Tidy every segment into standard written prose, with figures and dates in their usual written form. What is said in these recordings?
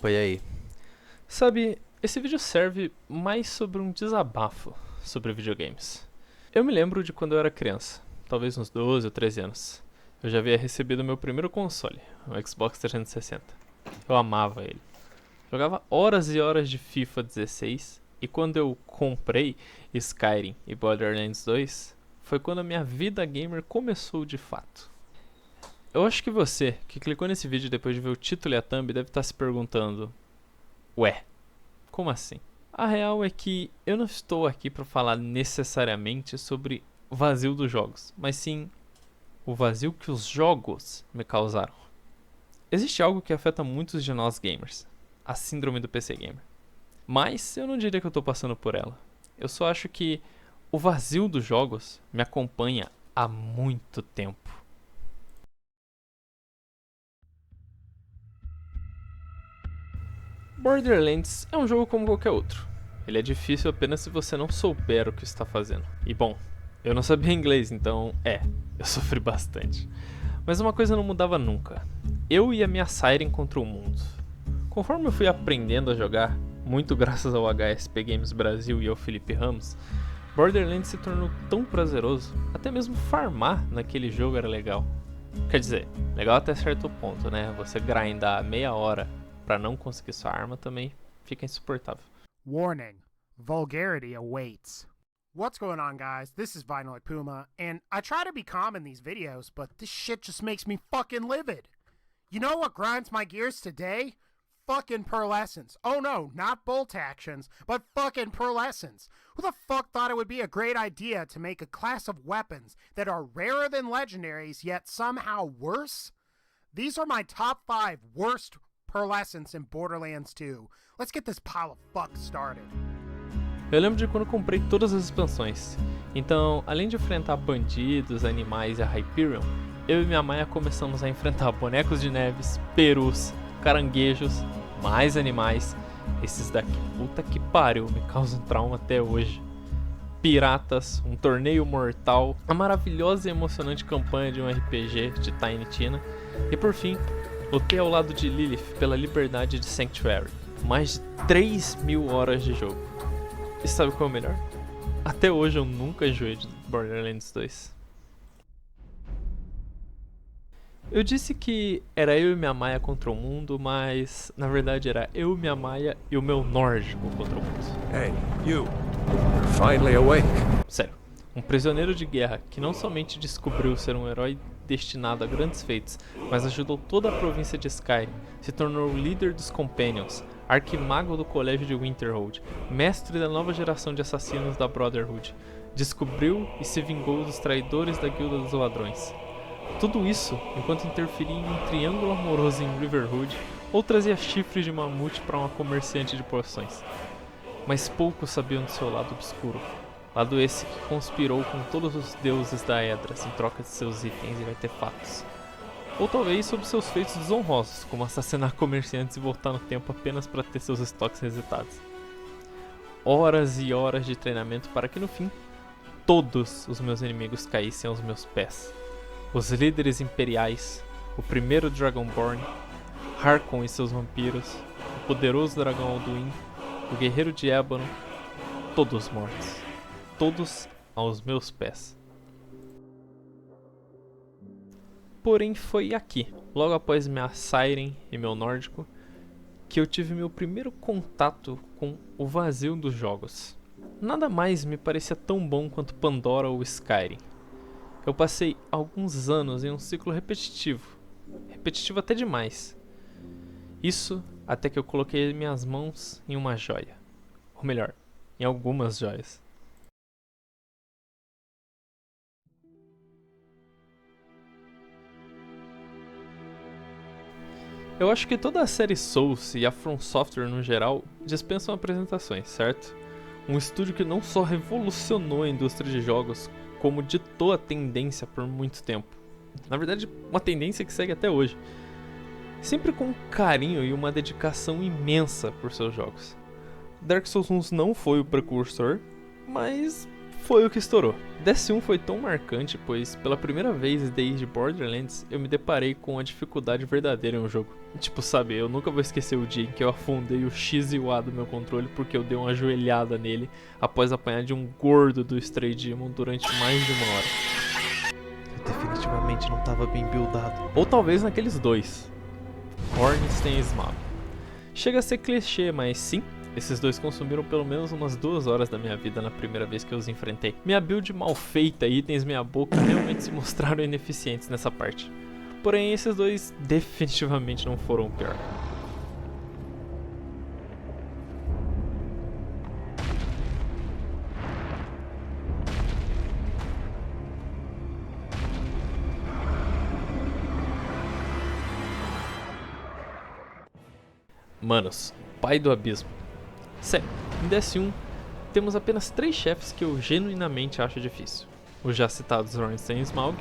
Opa, e aí? Sabe, esse vídeo serve mais sobre um desabafo sobre videogames. Eu me lembro de quando eu era criança, talvez uns 12 ou 13 anos. Eu já havia recebido meu primeiro console, o Xbox 360. Eu amava ele. Jogava horas e horas de FIFA 16 e quando eu comprei Skyrim e Borderlands 2, foi quando a minha vida gamer começou de fato. Eu acho que você, que clicou nesse vídeo depois de ver o título e a thumb, deve estar se perguntando: ué, como assim? A real é que eu não estou aqui para falar necessariamente sobre o vazio dos jogos, mas sim o vazio que os jogos me causaram. Existe algo que afeta muitos de nós gamers, a síndrome do PC Gamer. Mas eu não diria que eu estou passando por ela. Eu só acho que o vazio dos jogos me acompanha há muito tempo. Borderlands é um jogo como qualquer outro. Ele é difícil apenas se você não souber o que está fazendo. E bom, eu não sabia inglês, então eu sofri bastante. Mas uma coisa não mudava nunca. Eu e a minha Siren contra o mundo. Conforme eu fui aprendendo a jogar, muito graças ao HSP Games Brasil e ao Felipe Ramos, Borderlands se tornou tão prazeroso, até mesmo farmar naquele jogo era legal. Quer dizer, legal até certo ponto, né? Você grindar meia hora pra não conseguir sua arma também fica insuportável. Warning, vulgarity awaits. What's going on, guys? This is Vinoid Puma, and I try to be calm in these videos, but this shit just makes me fucking livid. You know what grinds my gears today? Fucking pearlescence. Oh no, not bolt actions, but fucking pearlescence. Who the fuck thought it would be a great idea to make a class of weapons that are rarer than legendaries, yet somehow worse? These are my top 5 worst pearlescence in Borderlands 2. Let's get this pile of fuck started. Eu lembro de quando eu comprei todas as expansões. Então, além de enfrentar bandidos, animais e a Hyperion, eu e minha Maia começamos a enfrentar bonecos de neves, perus, caranguejos, mais animais. Esses daqui, puta que pariu, me causam trauma até hoje. Piratas, um torneio mortal, a maravilhosa e emocionante campanha de um RPG de Tiny Tina. E por fim, lutei ao lado de Lilith pela liberdade de Sanctuary. Mais de 3.000 horas de jogo. E sabe qual é o melhor? Até hoje eu nunca enjoei de Borderlands 2. Eu disse que era eu e minha Maia contra o mundo, mas na verdade era eu, minha Maia e o meu nórdico contra o mundo. Hey, you. You're finally awake. Sério, um prisioneiro de guerra que não somente descobriu ser um herói destinado a grandes feitos, mas ajudou toda a província de Skyrim, se tornou o líder dos Companions, arquimago do colégio de Winterhold, mestre da nova geração de assassinos da Brotherhood, descobriu e se vingou dos traidores da Guilda dos Ladrões. Tudo isso enquanto interferia em um triângulo amoroso em Riverwood ou trazia chifres de mamute para uma comerciante de poções. Mas poucos sabiam do seu lado obscuro. Lado esse que conspirou com todos os deuses da Edras em troca de seus itens e artefatos. Ou talvez sobre seus feitos desonrosos, como assassinar comerciantes e voltar no tempo apenas para ter seus estoques resetados. Horas e horas de treinamento para que no fim, todos os meus inimigos caíssem aos meus pés. Os líderes imperiais, o primeiro Dragonborn, Harkon e seus vampiros, o poderoso dragão Alduin, o guerreiro de Ébano, todos mortos. Todos aos meus pés. Porém foi aqui, logo após minha Siren e meu nórdico, que eu tive meu primeiro contato com o vazio dos jogos. Nada mais me parecia tão bom quanto Pandora ou Skyrim. Eu passei alguns anos em um ciclo repetitivo até demais. Isso até que eu coloquei minhas mãos em uma joia. Ou melhor, em algumas joias. Eu acho que toda a série Souls e a From Software no geral dispensam apresentações, certo? Um estúdio que não só revolucionou a indústria de jogos, como ditou a tendência por muito tempo. Na verdade, uma tendência que segue até hoje. Sempre com um carinho e uma dedicação imensa por seus jogos. Dark Souls 1 não foi o precursor, mas foi o que estourou. DS1 foi tão marcante, pois pela primeira vez desde Borderlands eu me deparei com a dificuldade verdadeira em um jogo. Tipo, sabe, eu nunca vou esquecer o dia em que eu afundei o X e o A do meu controle porque eu dei uma ajoelhada nele após apanhar de um gordo do Stray Demon durante mais de uma hora. Eu definitivamente não estava bem buildado. Ou talvez naqueles dois, Ornstein e Smaug. Chega a ser clichê, mas sim, esses dois consumiram pelo menos umas 2 horas da minha vida na primeira vez que eu os enfrentei. Minha build mal feita e itens meia boca realmente se mostraram ineficientes nessa parte. Porém, esses dois definitivamente não foram o pior. Manos, pai do abismo. Sério, em DS1 temos apenas 3 chefes que eu genuinamente acho difícil. Os já citados Ornstein e Smaug,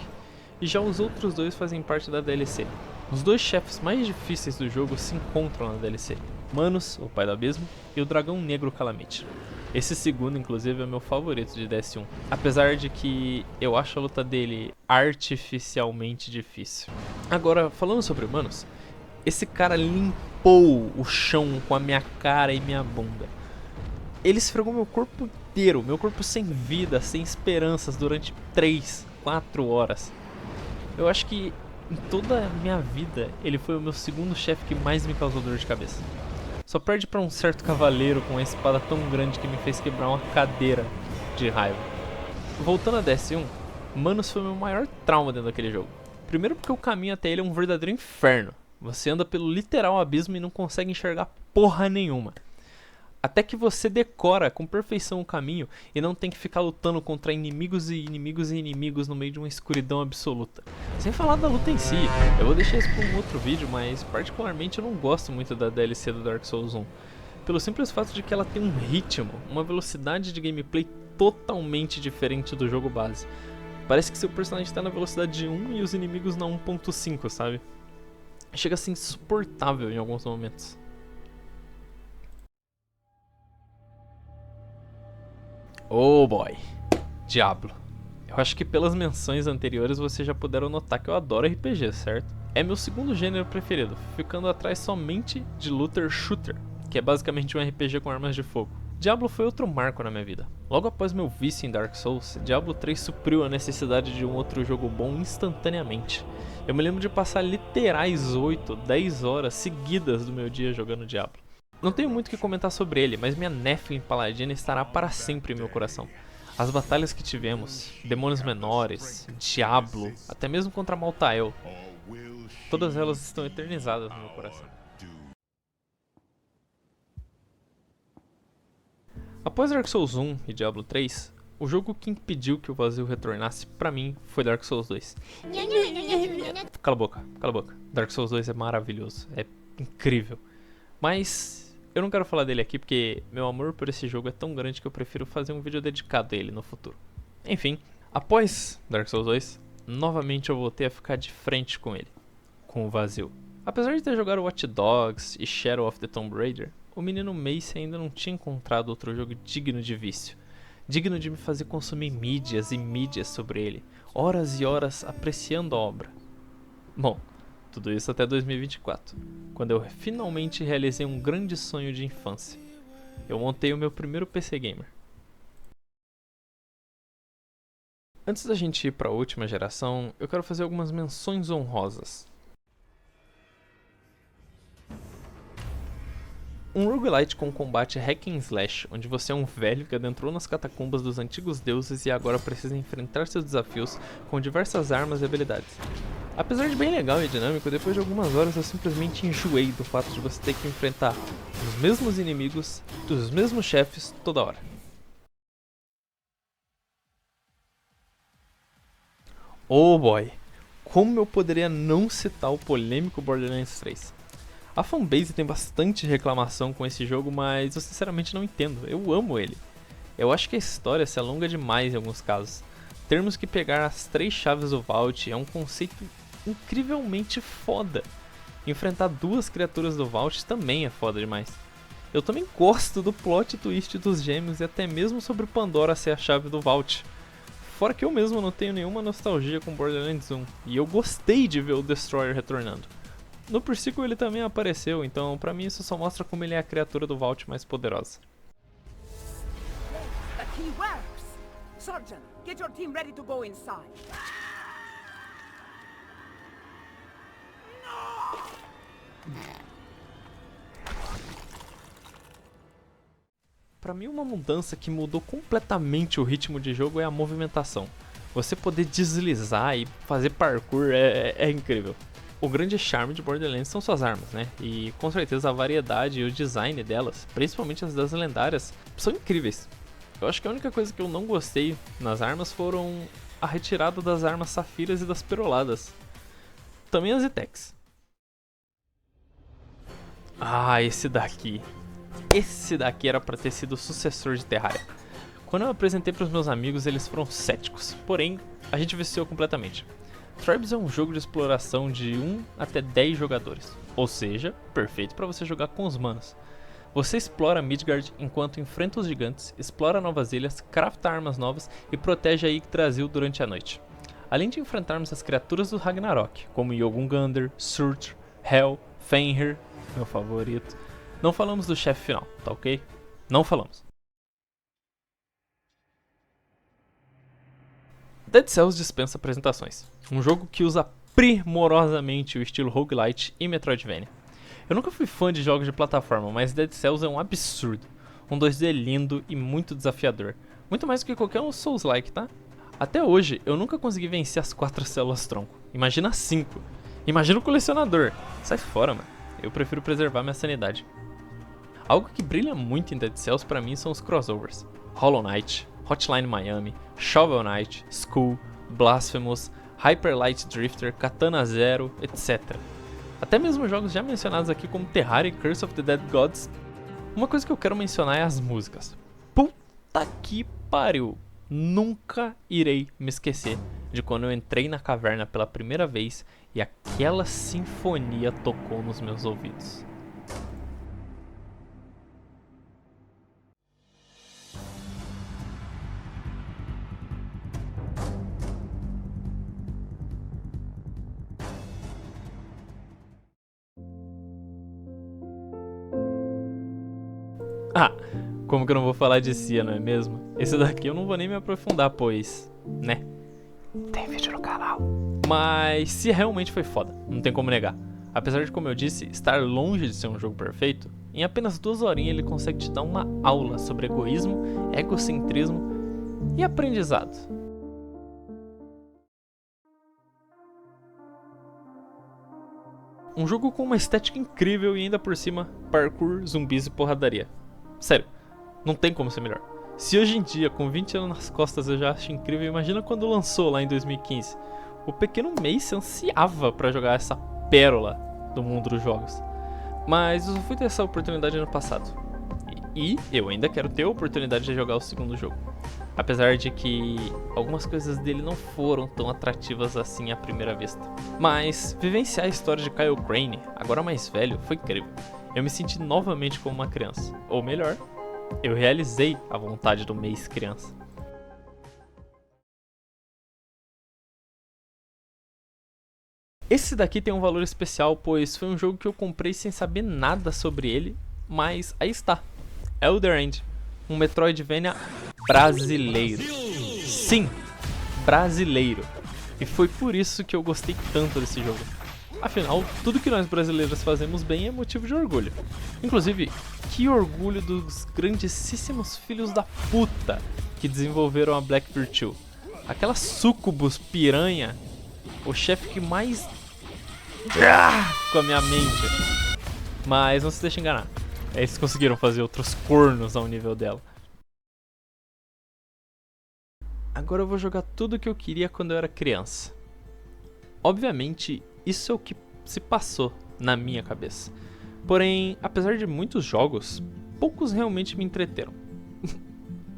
e já os outros 2 fazem parte da DLC. Os 2 chefes mais difíceis do jogo se encontram na DLC. Manos, o pai do abismo, e o dragão negro Calamity. Esse segundo, inclusive, é o meu favorito de DS1. Apesar de que eu acho a luta dele artificialmente difícil. Agora, falando sobre Manos, esse cara limpou o chão com a minha cara e minha bunda. Ele esfregou meu corpo inteiro, meu corpo sem vida, sem esperanças durante 3, 4 horas. Eu acho que em toda a minha vida ele foi o meu segundo chefe que mais me causou dor de cabeça. Só perde pra um certo cavaleiro com uma espada tão grande que me fez quebrar uma cadeira de raiva. Voltando a DS1, Manos foi o meu maior trauma dentro daquele jogo. Primeiro porque o caminho até ele é um verdadeiro inferno. Você anda pelo literal abismo e não consegue enxergar porra nenhuma. Até que você decora com perfeição o caminho e não tem que ficar lutando contra inimigos e inimigos e inimigos no meio de uma escuridão absoluta. Sem falar da luta em si, eu vou deixar isso para um outro vídeo, mas particularmente eu não gosto muito da DLC do Dark Souls 1. Pelo simples fato de que ela tem um ritmo, uma velocidade de gameplay totalmente diferente do jogo base. Parece que seu personagem está na velocidade de 1 e os inimigos na 1.5, sabe? Chega a ser insuportável em alguns momentos. Oh boy, Diablo. Eu acho que pelas menções anteriores vocês já puderam notar que eu adoro RPG, certo? É meu segundo gênero preferido, ficando atrás somente de Looter Shooter, que é basicamente um RPG com armas de fogo. Diablo foi outro marco na minha vida. Logo após meu vício em Dark Souls, Diablo 3 supriu a necessidade de um outro jogo bom instantaneamente. Eu me lembro de passar literais 8, 10 horas seguidas do meu dia jogando Diablo. Não tenho muito o que comentar sobre ele, mas minha Nephilim Paladina estará para sempre em meu coração. As batalhas que tivemos, demônios menores, Diablo, até mesmo contra Maltael, todas elas estão eternizadas no meu coração. Após Dark Souls 1 e Diablo 3, o jogo que impediu que o vazio retornasse pra mim foi Dark Souls 2. Cala a boca, cala a boca. Dark Souls 2 é maravilhoso, é incrível. Mas eu não quero falar dele aqui porque meu amor por esse jogo é tão grande que eu prefiro fazer um vídeo dedicado a ele no futuro. Enfim, após Dark Souls 2, novamente eu voltei a ficar de frente com ele, com o vazio. Apesar de ter jogado Watch Dogs e Shadow of the Tomb Raider, o menino Mace ainda não tinha encontrado outro jogo digno de vício. Digno de me fazer consumir mídias e mídias sobre ele, horas e horas apreciando a obra. Bom, tudo isso até 2024, quando eu finalmente realizei um grande sonho de infância. Eu montei o meu primeiro PC Gamer. Antes da gente ir para a última geração, eu quero fazer algumas menções honrosas. Um roguelite com combate hack and slash, onde você é um velho que adentrou nas catacumbas dos antigos deuses e agora precisa enfrentar seus desafios com diversas armas e habilidades. Apesar de bem legal e dinâmico, depois de algumas horas eu simplesmente enjoei do fato de você ter que enfrentar os mesmos inimigos, os mesmos chefes toda hora. Oh boy, como eu poderia não citar o polêmico Borderlands 3? A fanbase tem bastante reclamação com esse jogo, mas eu sinceramente não entendo, eu amo ele. Eu acho que a história se alonga demais em alguns casos. Termos que pegar as 3 chaves do Vault é um conceito incrivelmente foda. Enfrentar 2 criaturas do Vault também é foda demais. eu também gosto do plot twist dos gêmeos e até mesmo sobre Pandora ser a chave do Vault. Fora que eu mesmo não tenho nenhuma nostalgia com Borderlands 1, e eu gostei de ver o Destroyer retornando. No Persequel ele também apareceu, então pra mim isso só mostra como ele é a criatura do Vault mais poderosa. The key works! Sergeant, get your team ready to go inside. Pra mim uma mudança que mudou completamente o ritmo de jogo é a movimentação. Você poder deslizar e fazer parkour é incrível. O grande charme de Borderlands são suas armas, né? E com certeza a variedade e o design delas, principalmente as das lendárias, são incríveis. Eu acho que a única coisa que eu não gostei nas armas foram a retirada das armas safiras e das peroladas. Também as E-Techs. Ah, esse daqui. Esse daqui era pra ter sido o sucessor de Terraria. Quando eu apresentei pros meus amigos, eles foram céticos. Porém, a gente viciou completamente. Tribes é um jogo de exploração de 1 até 10 jogadores. Ou seja, perfeito pra você jogar com os manos. Você explora Midgard enquanto enfrenta os gigantes, explora novas ilhas, crafta armas novas e protege a Yggdrasil durante a noite. Além de enfrentarmos as criaturas do Ragnarok, como Jormungandr, Surtr, Hel, Fenrir, meu favorito. Não falamos do chefe final, tá ok? Não falamos. Dead Cells dispensa apresentações. Um jogo que usa primorosamente o estilo roguelite e Metroidvania. Eu nunca fui fã de jogos de plataforma, mas Dead Cells é um absurdo. Um 2D lindo e muito desafiador. Muito mais do que qualquer um Souls-like, tá? Até hoje, eu nunca consegui vencer as 4 células tronco. Imagina 5. Imagina o colecionador. Sai fora, mano. Eu prefiro preservar minha sanidade. Algo que brilha muito em Dead Cells pra mim são os crossovers. Hollow Knight, Hotline Miami, Shovel Knight, Skull, Blasphemous, Hyper Light Drifter, Katana Zero, etc. Até mesmo jogos já mencionados aqui como Terraria e Curse of the Dead Gods. Uma coisa que eu quero mencionar é as músicas. Puta que pariu! Nunca irei me esquecer de quando eu entrei na caverna pela primeira vez e aquela sinfonia tocou nos meus ouvidos. Ah, como que eu não vou falar de Cia, não é mesmo? Esse daqui eu não vou nem me aprofundar, pois, né? Tem vídeo no canal. Mas Cia realmente foi foda, não tem como negar. Apesar de, como eu disse, estar longe de ser um jogo perfeito, em apenas 2 horinhas ele consegue te dar uma aula sobre egoísmo, egocentrismo e aprendizado. Um jogo com uma estética incrível e ainda por cima, parkour, zumbis e porradaria. Sério, não tem como ser melhor. Se hoje em dia, com 20 anos nas costas, eu já acho incrível, imagina quando lançou lá em 2015. O pequeno Mace ansiava pra jogar essa pérola do mundo dos jogos. Mas eu fui ter essa oportunidade ano passado. E eu ainda quero ter a oportunidade de jogar o segundo jogo. Apesar de que algumas coisas dele não foram tão atrativas assim à primeira vista. Mas vivenciar a história de Kyle Crane, agora mais velho, foi incrível. Eu me senti novamente como uma criança. Ou melhor, eu realizei a vontade do Mace criança. Esse daqui tem um valor especial, pois foi um jogo que eu comprei sem saber nada sobre ele, mas aí está. Elder End, um Metroidvania brasileiro. Sim, brasileiro. E foi por isso que eu gostei tanto desse jogo. Afinal, tudo que nós brasileiros fazemos bem é motivo de orgulho. Inclusive, que orgulho dos grandíssimos filhos da puta que desenvolveram a Black Virtue. Aquela sucubus piranha, o chefe que mais... com a minha mente. Mas não se deixe enganar. Eles conseguiram fazer outros cornos ao nível dela. Agora eu vou jogar tudo o que eu queria quando eu era criança. Obviamente, isso é o que se passou na minha cabeça. Porém, apesar de muitos jogos, poucos realmente me entreteram.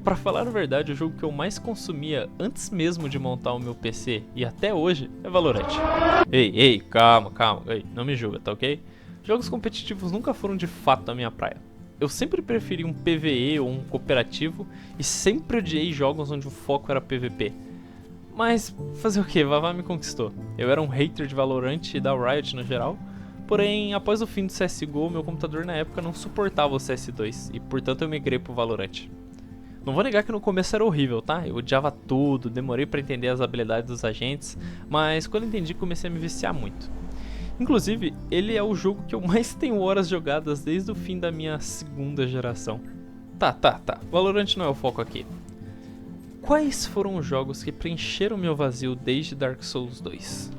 Pra falar a verdade, o jogo que eu mais consumia antes mesmo de montar o meu PC e até hoje é Valorant. Ei, calma, ei, não me julga, tá ok? Jogos competitivos nunca foram de fato a minha praia. eu sempre preferi um PvE ou um cooperativo e sempre odiei jogos onde o foco era PvP. Mas fazer o que? Vavá me conquistou. Eu era um hater de Valorant e da Riot no geral, porém após o fim do CSGO, meu computador na época não suportava o CS2 e portanto eu migrei pro Valorant. Não vou negar que no começo era horrível, tá? Eu odiava tudo, demorei pra entender as habilidades dos agentes, mas quando entendi comecei a me viciar muito. Inclusive, ele é o jogo que eu mais tenho horas jogadas desde o fim da minha segunda geração. Tá. Valorant não é o foco aqui. Quais foram os jogos que preencheram meu vazio desde Dark Souls 2?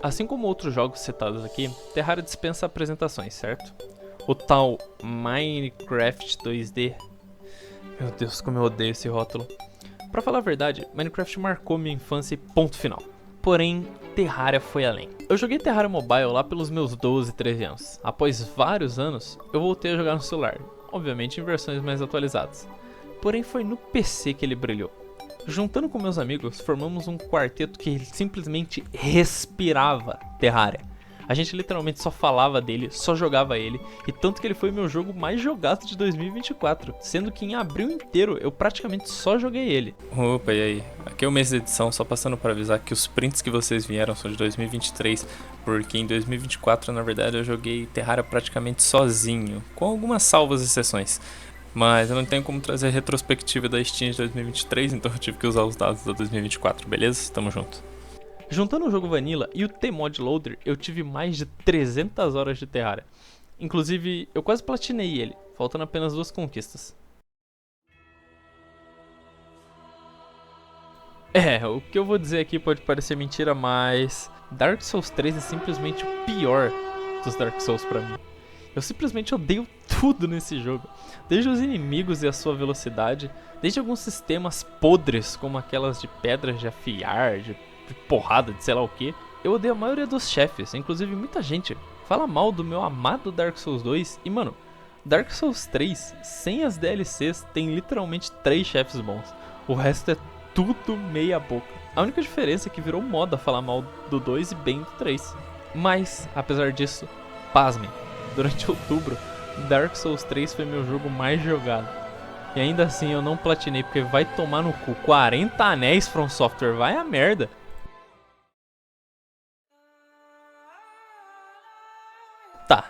Assim como outros jogos citados aqui, Terraria dispensa apresentações, certo? O tal Minecraft 2D. Meu Deus, como eu odeio esse rótulo. Pra falar a verdade, Minecraft marcou minha infância e ponto final. Porém, Terraria foi além. Eu joguei Terraria Mobile lá pelos meus 12, 13 anos. Após vários anos, eu voltei a jogar no celular, obviamente em versões mais atualizadas. Porém, foi no PC que ele brilhou. Juntando com meus amigos, formamos um quarteto que simplesmente respirava Terraria. A gente literalmente só falava dele, só jogava ele, e tanto que ele foi meu jogo mais jogado de 2024, sendo que em abril inteiro eu praticamente só joguei ele. Opa, e aí? Aqui é o mês de edição, só passando para avisar que os prints que vocês vieram são de 2023, porque em 2024, na verdade, eu joguei Terraria praticamente sozinho, com algumas salvas exceções. Mas eu não tenho como trazer a retrospectiva da Steam de 2023, então eu tive que usar os dados da 2024, beleza? Tamo junto. Juntando o jogo Vanilla e o T-Mod Loader, eu tive mais de 300 horas de Terraria. Inclusive, eu quase platinei ele, faltando apenas 2 conquistas. O que eu vou dizer aqui pode parecer mentira, mas Dark Souls 3 é simplesmente o pior dos Dark Souls pra mim. Eu simplesmente odeio tudo nesse jogo, desde os inimigos e a sua velocidade, desde alguns sistemas podres como aquelas de pedras de afiar, de porrada, de sei lá o que. Eu odeio a maioria dos chefes, inclusive muita gente fala mal do meu amado Dark Souls 2 e mano, Dark Souls 3, sem as DLCs, tem literalmente 3 chefes bons, o resto é tudo meia boca. A única diferença é que virou moda falar mal do 2 e bem do 3. Mas, apesar disso, pasmem, durante outubro, Dark Souls 3 foi meu jogo mais jogado. E ainda assim eu não platinei porque vai tomar no cu. 40 anéis From Software, vai a merda. Tá,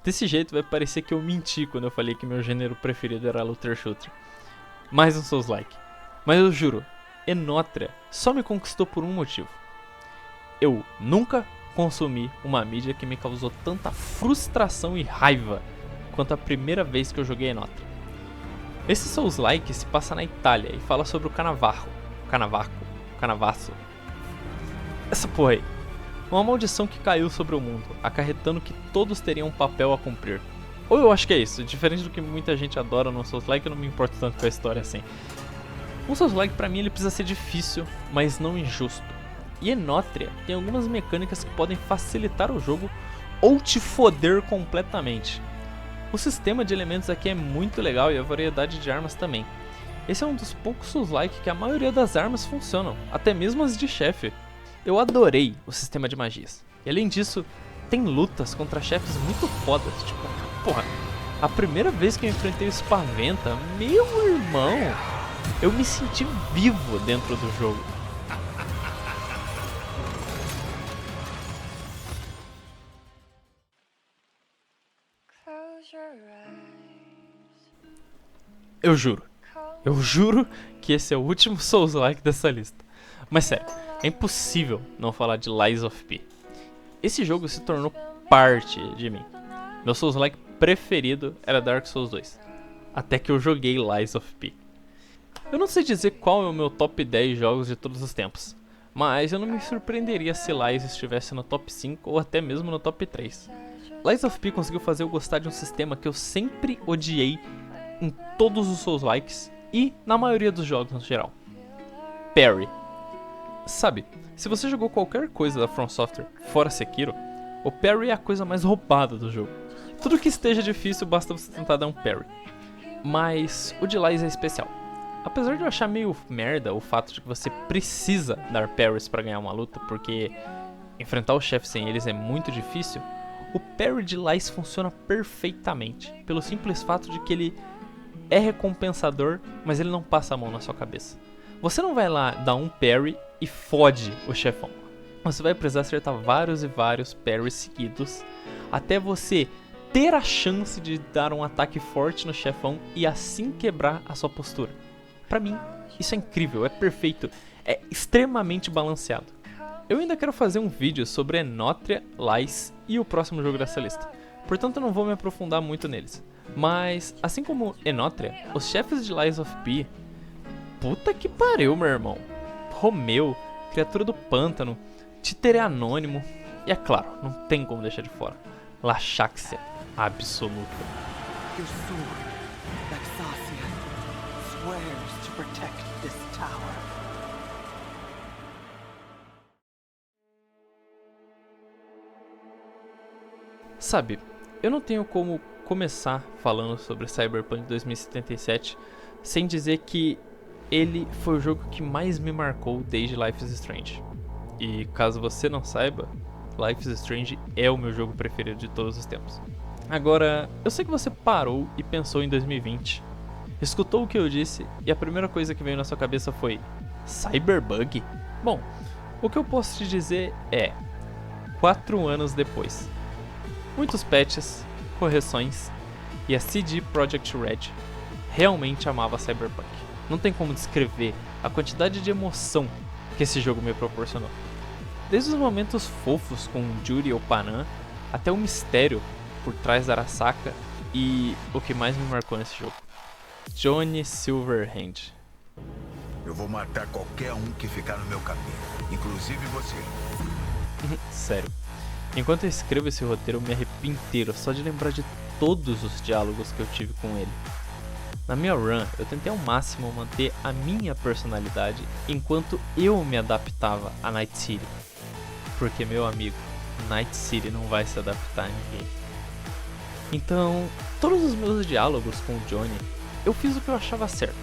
desse jeito vai parecer que eu menti quando eu falei que meu gênero preferido era Looter Shooter. Mais um Souls-like. Mas eu juro, Enotria só me conquistou por um motivo. Eu nunca consumi uma mídia que me causou tanta frustração e raiva quanto a primeira vez que eu joguei Enotria. Esse Souls-like se passa na Itália e fala sobre o Canavasso. Essa porra aí. Uma maldição que caiu sobre o mundo, acarretando que todos teriam um papel a cumprir. Ou eu acho que é isso, diferente do que muita gente adora no Souls-like, eu não me importo tanto com a história assim. Um Souls-like pra mim ele precisa ser difícil, mas não injusto. E Enotria tem algumas mecânicas que podem facilitar o jogo ou te foder completamente. O sistema de elementos aqui é muito legal e a variedade de armas também. Esse é um dos poucos Souls-like que a maioria das armas funcionam, até mesmo as de chefe. Eu adorei o sistema de magias. E além disso, tem lutas contra chefes muito fodas, tipo, porra, a primeira vez que eu enfrentei o Spaventa, meu irmão, eu me senti vivo dentro do jogo. Eu juro que esse é o último Souls-like dessa lista. Mas sério, é impossível não falar de Lies of P. Esse jogo se tornou parte de mim. Meu Souls-like preferido era Dark Souls 2. Até que eu joguei Lies of P. Eu não sei dizer qual é o meu top 10 jogos de todos os tempos, mas eu não me surpreenderia se Lies estivesse no top 5 ou até mesmo no top 3. Lies of P conseguiu fazer eu gostar de um sistema que eu sempre odiei em todos os Souls-likes e na maioria dos jogos no geral. Parry. Sabe, se você jogou qualquer coisa da From Software fora Sekiro, o parry é a coisa mais roubada do jogo. Tudo que esteja difícil basta você tentar dar um parry. Mas o de Lies é especial. Apesar de eu achar meio merda o fato de que você precisa dar parries pra ganhar uma luta, porque enfrentar os chefes sem eles é muito difícil, o parry de Lies funciona perfeitamente, pelo simples fato de que ele é recompensador, mas ele não passa a mão na sua cabeça. Você não vai lá dar um parry e fode o chefão. Você vai precisar acertar vários e vários parries seguidos, até você ter a chance de dar um ataque forte no chefão e assim quebrar a sua postura. Pra mim, isso é incrível, é perfeito, é extremamente balanceado. Eu ainda quero fazer um vídeo sobre Enotria, Lies e o próximo jogo dessa lista, portanto eu não vou me aprofundar muito neles. Mas, assim como Enotria, os chefes de Lies of P, puta que pariu, meu irmão. Romeu, Criatura do Pântano, Títere Anônimo e, é claro, não tem como deixar de fora, Laxáxia Absoluta. Your sword, Vexacia, swears to protect this tower. Sabe, eu não tenho como começar falando sobre Cyberpunk 2077 sem dizer que ele foi o jogo que mais me marcou desde Life is Strange. E caso você não saiba, Life is Strange é o meu jogo preferido de todos os tempos. Agora, eu sei que você parou e pensou em 2020, escutou o que eu disse e a primeira coisa que veio na sua cabeça foi Cyberbug? Bom, o que eu posso te dizer é 4 anos depois. Muitos patches, correções e a CD Projekt Red realmente amava Cyberpunk. Não tem como descrever a quantidade de emoção que esse jogo me proporcionou. Desde os momentos fofos com Judy ou Panam, até o mistério por trás da Arasaka e o que mais me marcou nesse jogo, Johnny Silverhand. Eu vou matar qualquer um que ficar no meu caminho, inclusive você. Sério. Enquanto eu escrevo esse roteiro, eu me arrepio inteiro só de lembrar de todos os diálogos que eu tive com ele. Na minha run, eu tentei ao máximo manter a minha personalidade enquanto eu me adaptava a Night City. Porque, meu amigo, Night City não vai se adaptar a ninguém. Então, todos os meus diálogos com o Johnny, eu fiz o que eu achava certo.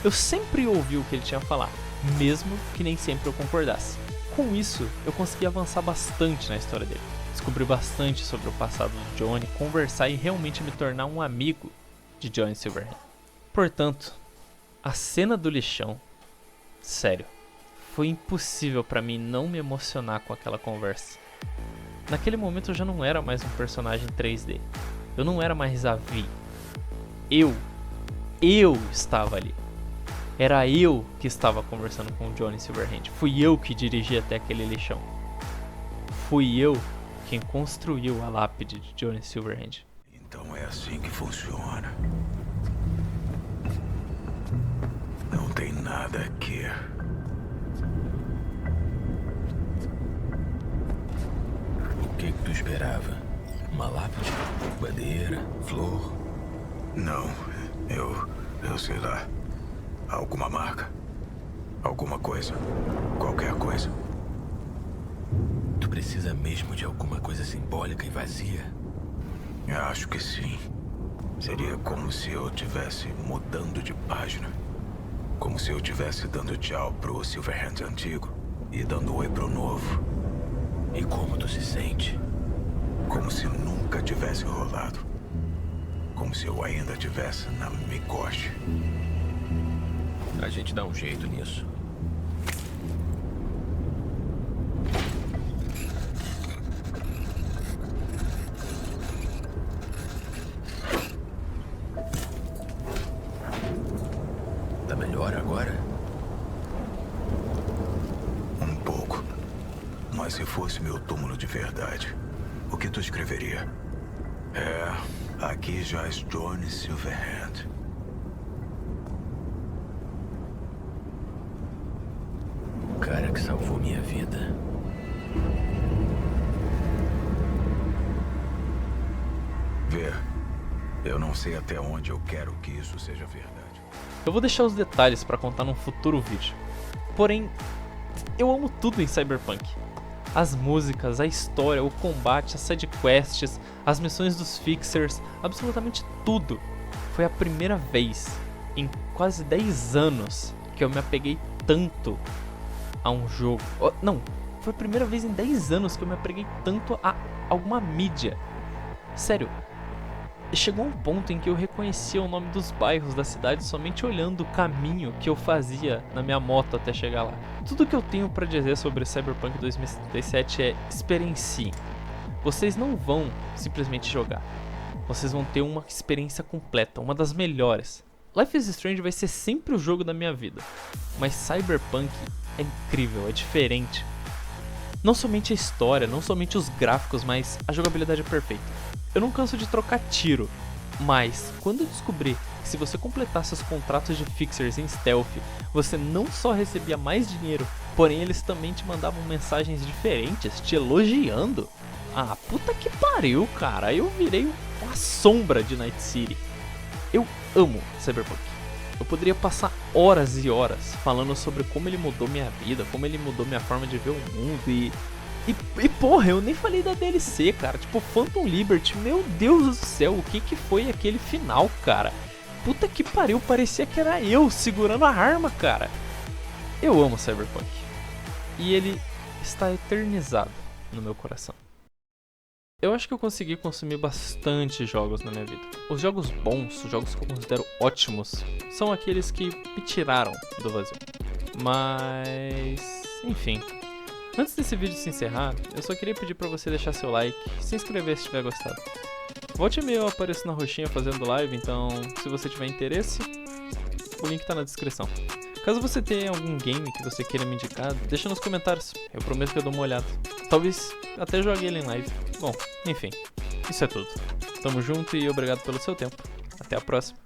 Eu sempre ouvi o que ele tinha a falar, mesmo que nem sempre eu concordasse. Com isso, eu consegui avançar bastante na história dele, descobrir bastante sobre o passado de Johnny, conversar e realmente me tornar um amigo de Johnny Silverhand. Portanto, a cena do lixão, sério, foi impossível pra mim não me emocionar com aquela conversa. Naquele momento eu já não era mais um personagem 3D, eu não era mais a Vi. Eu estava ali. Era eu que estava conversando com o Johnny Silverhand. Fui eu que dirigi até aquele lixão. Fui eu quem construiu a lápide de Johnny Silverhand. Então é assim que funciona. Não tem nada aqui. O que tu esperava? Uma lápide? Bandeira? Flor? Não, eu sei lá. Alguma marca. Alguma coisa. Qualquer coisa. Tu precisa mesmo de alguma coisa simbólica e vazia? Acho que sim. Seria como se eu estivesse mudando de página. Como se eu estivesse dando tchau pro Silverhand antigo e dando oi pro novo. E como tu se sente? Como se nunca tivesse rolado. Como se eu ainda estivesse na Mikoshi. A gente dá um jeito nisso. Tá melhor agora? Um pouco. Mas se fosse meu túmulo de verdade, o que tu escreveria? Aqui jaz Johnny Silverhand. O cara que salvou minha vida. Vê, eu não sei até onde eu quero que isso seja verdade. Eu vou deixar os detalhes pra contar num futuro vídeo. Porém, eu amo tudo em Cyberpunk. As músicas, a história, o combate, as sidequests, as missões dos Fixers, absolutamente tudo. Foi a primeira vez em quase 10 anos que eu me apeguei tanto a um jogo. Não, foi a primeira vez em 10 anos que eu me apeguei tanto a alguma mídia. Sério, chegou um ponto em que eu reconhecia o nome dos bairros da cidade somente olhando o caminho que eu fazia na minha moto até chegar lá. Tudo que eu tenho pra dizer sobre Cyberpunk 2077 é: experienciem. Vocês não vão simplesmente jogar. Vocês vão ter uma experiência completa, uma das melhores. Life is Strange vai ser sempre o jogo da minha vida, mas Cyberpunk é incrível, é diferente. Não somente a história, não somente os gráficos, mas a jogabilidade é perfeita. Eu não canso de trocar tiro, mas quando eu descobri que se você completasse os contratos de fixers em stealth, você não só recebia mais dinheiro, porém eles também te mandavam mensagens diferentes, te elogiando. Ah, puta que pariu, cara. Eu virei uma sombra de Night City. Eu amo Cyberpunk. Eu poderia passar horas e horas falando sobre como ele mudou minha vida, como ele mudou minha forma de ver o mundo e porra, eu nem falei da DLC, cara. Tipo, Phantom Liberty, meu Deus do céu, o que foi aquele final, cara? Puta que pariu, parecia que era eu segurando a arma, cara. Eu amo Cyberpunk. E ele está eternizado no meu coração. Eu acho que eu consegui consumir bastante jogos na minha vida. Os jogos bons, os jogos que eu considero ótimos, são aqueles que me tiraram do vazio. Mas, enfim. Antes desse vídeo se encerrar, eu só queria pedir pra você deixar seu like, se inscrever se tiver gostado. Volte e meia eu apareço na roxinha fazendo live, então se você tiver interesse, o link tá na descrição. Caso você tenha algum game que você queira me indicar, deixa nos comentários, eu prometo que eu dou uma olhada. Talvez até jogue ele em live. Bom, enfim, isso é tudo. Tamo junto e obrigado pelo seu tempo. Até a próxima.